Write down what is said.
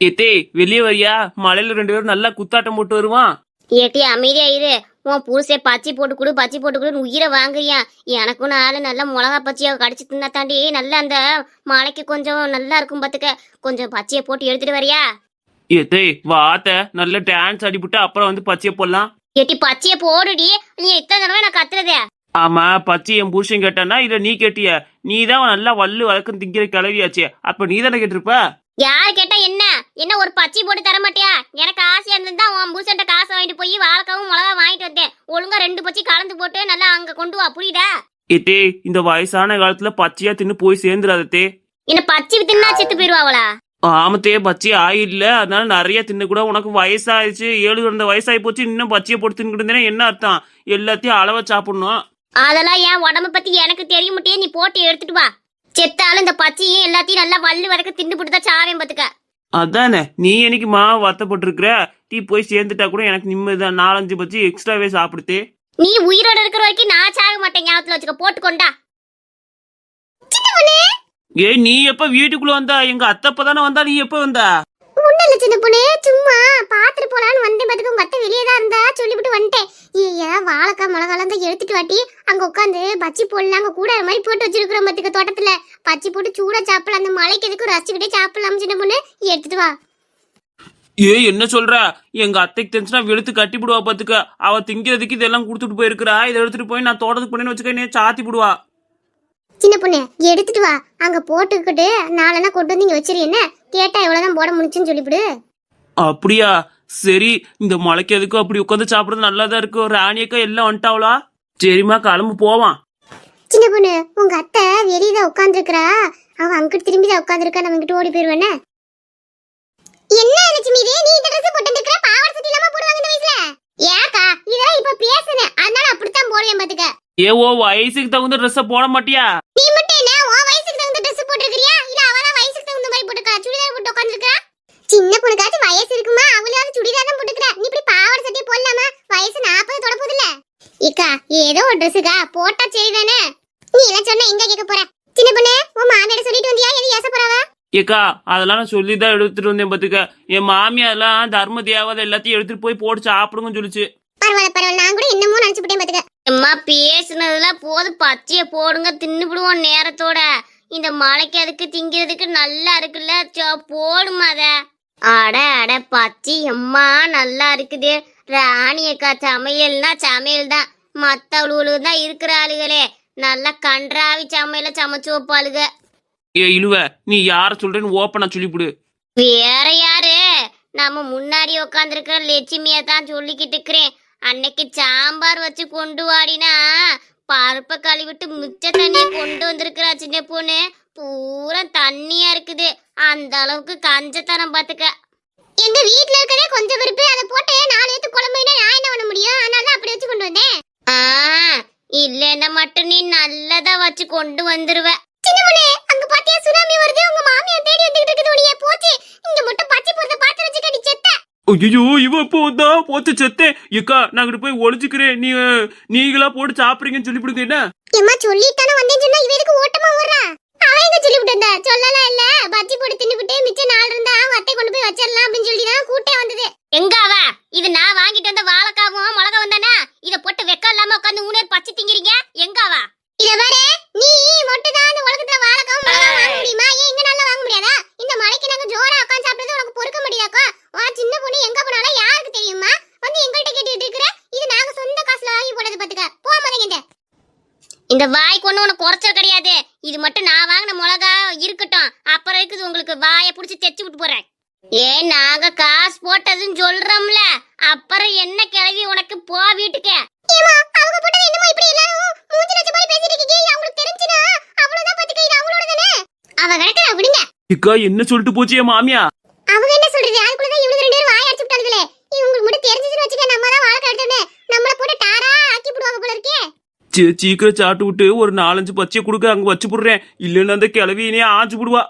ஏத்தே வெளியே வரியா? மலையில 2 பேரும் நல்லா குத்தாட்டம் போட்டு வருவான். ஏட்டி அமைதியா இரு. உன் புருஷே பச்சி போட்டு கொடு பச்சி போட்டு கொடுன்னு உயிரை வாங்குறியா? எனக்கும் நாலு நல்லா மிளகா பச்சியை கடிச்சு தின்னா தாண்டி நல்லா அந்த மலைக்கு கொஞ்சம் நல்லா இருக்கும் பாத்துக்க. கொஞ்சம் பச்சையை போட்டு எடுத்துட்டு வரியா? ஏத்தே வாத்த நல்ல டான்ஸ் அடிபட்டு அப்புறம் வந்து பச்சைய போடலாம். ஏட்டி பச்சையை போடுடி. நீ இத்தனை தடவை நான் கத்துறதே. ஆமா, பச்சை என் புருஷன் கேட்டானா இத நீ கேட்டிய? நீ தான் நல்லா வல்லு வழக்கம் திங்கிற கிளவியாச்சே, அப்ப நீ தானே கேட்டிருப்ப. யார் கேட்டா என்ன? என்ன ஒரு பச்சை போட்டு தர மாட்டியா? எனக்கு ஆசையா இருந்தா உன் புருஷன்ட்ட காசை வாங்கிட்டு போய் வாழைக்காவும் மிளகா வாங்கிட்டு வந்தேன். ஒழுங்கா 2 பச்சை கலந்து போட்டு நல்லா அங்க கொண்டு வா, புரியுதா? ஏத்தே இந்த வயசான காலத்துல பச்சையா தின்னு போய் சேர்ந்துடாதே. என்ன பச்சை தின்னா செத்து போயிருவாங்களா? ஆமத்தே பச்சை ஆயில்ல, அதனால நிறைய தின்னு கூட. உனக்கு வயசாயிடுச்சு, 7 வயசாகி போச்சு, இன்னும் பச்சையை போட்டு தின்னுக்கிட்டு இருந்தேன்னா என்ன அர்த்தம்? எல்லாத்தையும் அளவா சாப்பிடணும். அதெல்லாம் என் உடம்ப பத்தி எனக்கு தெரிய மாட்டே. நீ போட்டு எடுத்துட்டு வா. செத்தாலும் இந்த பச்சையும் எல்லாத்தையும் நல்லா வள்ளு வரைக்கும் திண்டு போட்டுதான் சாவேன் பாத்துக்க. அதானே, நீ எனக்கு மாவு வருத்தப்பட்டிருக்கிற. டீ போய் சேர்ந்துட்டா கூட எனக்கு நிம்மதிதான். 4-5 பச்சி எக்ஸ்ட்ராவே சாப்பிடுத்தே. நீ உயிரோட இருக்கிற வரைக்கும் நான் சாக மாட்டேன், ஞாபகத்துல வச்சுக்க. போட்டு கொண்டா. ஏ நீ எப்ப வீட்டுக்குள்ள வந்தா? எங்க அத்தப்பதானே வந்தா, நீ எப்ப வந்தா? ஒண்ணு சின்ன பொண்ணு, சும்மா பாத்துட்டு போலான்னு வந்தேன் பாத்துக்க. உங்க அத்தை வெளியே தான் இருந்தா, சொல்லிவிட்டு வந்துட்டேன். ஏ வாழைக்காய் மிளகாலாம் தான் எடுத்துட்டு வாட்டி. அங்க உட்காந்து பச்சி போடலாம், அங்க கூட மாதிரி போட்டு வச்சிருக்கிறோம் பாத்துக்க. தோட்டத்துல பச்சி போட்டு சூடா சாப்பிடலாம். அந்த மலைக்கு எதுக்கு ரசிச்சுக்கிட்டே சாப்பிடலாம். சின்ன பொண்ணு எடுத்துட்டு வா. ஏ என்ன சொல்ற? எங்க அத்தைக்கு தெரிஞ்சுனா வெளுத்து கட்டி விடுவா பாத்துக்க. அவ திங்கிறதுக்கு இதெல்லாம் கொடுத்துட்டு போயிருக்கிறா. இதை எடுத்துட்டு போய் நான் தோட்டத்துக்கு போனேன்னு வச்சுக்க, நீ சாத்தி விடுவா. சின்ன பொண்ணு எடுத்துட்டு வா. அங்க போட்டுக்கிட்டு நாளெல்லாம் கொண்டு வந்து இங்க வச்சிரு. என்ன கேட்டா எவ்வளவுதான் போட முடிச்சுன்னு சொல்லிவிடு. அப்படியா? சரி, இந்த மலைக்கு எதுக்கும் அப்படி உட்காந்து சாப்பிடுறது நல்லாதான் இருக்கு. ராணியக்கா எல்லாம் வந்துட்டாவளா? சரிம்மா கிளம்பு போவான். சின்ன பொண்ணு உங்க அத்தை வெளியதான் உட்காந்துருக்கா. அவ அங்கிட்டு திரும்பிதான் உட்காந்துருக்கா. நம்ம இங்கிட்டு ஓடி போயிருவேன்னு. என்ன லட்சுமி இது? நீ இந்த ட்ரெஸ் போட்டு இருக்கற? பாவாடை சட்டை இல்லாம போடுவாங்க இந்த வயசுல? ஏக்கா இதெல்லாம் இப்ப பேசுனேன், அதனால அப்படித்தான் போடுவேன் பாத்துக்க. ஏ ஓ வயசுக்கு தகுந்த ட்ரெஸ் போட மாட்டியா? நீ மட்டும் என்ன உன் வயசுக்கு தகுந்த ட்ரெஸ் போட்டுக்கிறியா? இல்ல அவளா வயசுக்கு தகுந்த மாதிரி போட்டுக்கா? சுடிதார் போட்டு உட்கார்ந்திருக்கா. சின்ன பொண்ணுக்காச்சும் வயசு இருக்குமா? அவளாவது சுடிதார் தான் போட்டுக்கறா. நீ இப்படி பாவாடை சட்டை போடலாமா? வயசு 40 தொட போகுதுல. ஏக்கா ஏதோ ஒரு ட்ரெஸ்ஸுக்கா போட்டா சரிதானே. நீ எல்லாம் சொன்னா எங்க கேட்க போற? சின்ன பொண்ணு உன் மாமியார சொல்லிட்டு வந்தியா? எது ஏச போறவா? ஏக்கா அதெல்லாம் நான் சொல்லிதான் எடுத்துட்டு வந்தேன் பாத்துக்க. என் மாமியா எல்லாம் தர்ம தேவாத எல்லாத்தையும் எடுத்துட்டு போய் போட்டு சாப்பிடுங்கன்னு சொல்லிச்சு. பரவாயில்ல பரவாயில்ல, நான் கூட என்னமோ நினைச்சுட்டேன் பாத்துக்க. அம்மா பேசுனதெல்லாம் போது, பச்சைய போடுங்க தின்னுபிடுவோம் நேரத்தோட. இந்த மலைக்கு அதுக்கு திங்கிறதுக்கு நல்லா இருக்குல்ல, போடுமா அத. அட அட பச்சை எம்மா நல்லா இருக்குது. ராணியக்கா சமையல்னா சமையல் தான். மத்தவளுக்கு தான் இருக்கிற ஆளுகளே நல்லா கன்றாவி சமையல சமைச்சு வைப்பாளுக. ஏ இழுவ, நீ யார சொல்றேன்னு ஓப்பனா சொல்லிவிடு. வேற யாரு? நம்ம முன்னாடி உட்காந்துருக்கிற லட்சுமிய தான் சொல்லிக்கிட்டு இருக்கிறேன். அன்னைக்கு சாம்பார் வச்சு கொண்டு வாடினா பருப்பை கழுவிட்டு மிச்ச தண்ணிய கொண்டு வந்திருக்கிறா சின்ன பொண்ணு. பூரா தண்ணியா இருக்குது. அந்த அளவுக்கு கஞ்சத்தனம் பாத்துக்க. எங்க வீட்டுல இருக்கதே கொஞ்சம் பருப்பு, அதை போட்டு 4 ஏத்து குழம்புனா நான் என்ன பண்ண முடியும்? அதனால அப்படி வச்சு கொண்டு வந்தேன். இல்லன்னா மட்டும் நீ நல்லதா வச்சு கொண்டு வந்துருவ. சின்ன பொண்ணு அங்க பாத்தியா சுனாமி வருது. உங்க மாமியா தேடி வந்துகிட்டு இருக்குது. ஒளியே போச்சு. இங்க மட்டும் பச்சை போறத பாத்து வச்சு கடி செத்த. ஐயோ இவ இப்போ வந்தா போச்சு செத்தே. ஏக்கா நாங்கிட்டு போய் ஒளிச்சுக்கிறேன். நீங்களா போட்டு சாப்பிடுறீங்கன்னு சொல்லிவிடுங்க. என்ன ஏமா சொல்லிட்டானே வந்தேன்னு சொன்னா இவ எதுக்கு ஓட்டமா ஓடுறா? அவன் எங்க சொல்லிவிட்டா? சொல்லலாம் இல்ல. பச்சி போட்டு தின்னுபிட்டு மிச்ச 4 இருந்தா அத்தை கொண்டு போய் வச்சிடலாம் அப்படின்னு சொல்லி தான் கூட்டே வந்தது. எங்க அவ? இது நான் வாங்கிட்டு வந்த வாழைக்காவும் மிளகா வந்தானா? இத போட்டு வெக்க இல்லாம உட்காந்து ஊனேர் பச்சை திங்கிறீங்க. எங்க அவ? இத பாரு, நீ மட்டும் தான் இந்த உலகத்துல வாழைக்காவும் மிளகா வாங்க முடியுமா? ஏன் இங்க நல்லா வாங்க முடியாதா? இந்த மலைக்கு நாங்க ஜோரா உட்காந்து சாப்பிடுறது உனக்கு பொறுக்க முடியாதா? சின்ன பொண்ணு எங்க போனாலும் யாருக்கு தெரியுமா? வந்து எங்கள்கிட்ட கேட்டுட்டு இருக்கிற. இது நாங்க சொந்த காசுல வாங்கி போடுறது பாத்துக்க. போமாதேங்க. இந்த வாய் கொண்டு உனக்கு குறைச்சல் கிடையாது. இது மட்டும் நான் வாங்கின மிளகா இருக்கட்டும். அப்புறம் இருக்குது உங்களுக்கு. வாயை புடிச்சு தைச்சு விட்டு போறேன். ஏன் நாங்க காசு போட்டதுன்னு சொல்றோம்ல, அப்புறம் என்ன கிளவி உனக்கு? போ வீட்டுக்கு. அவங்க போட்டது என்னமா இப்படி எல்லாரும் மூஞ்சி லட்ச மாதிரி பேசிட்டு இருக்கீங்க? அவங்களுக்கு தெரிஞ்சுனா அவ்வளவுதான் பாத்துக்க. இது அவங்களோட தானே. அவ கணக்குல விடுங்க. ஏக்கா என்ன சொல்லிட்டு போச்சு என் மாமியா? அவங்க என்ன சொல்றது? அதுக்குள்ள தான் இவங்க 2 பேரும் வாய் அடிச்சு விட்டாங்களே. இவங்களுக்கு மட்டும் தெரிஞ்சுச்சுன்னு வச்சுக்க, நம்ம தான் வாழை கட்டனே. நம்மள போட்டு டாரா ஆக்கி போடுவாங்க போல இருக்கே. சீக்கிரம் சாட்டு விட்டு ஒரு 4-5 பச்சையை கொடுக்க அங்க வச்சு போடுறேன். இல்லைன்னா அந்த கிளவியினே ஆச்சு போடுவா.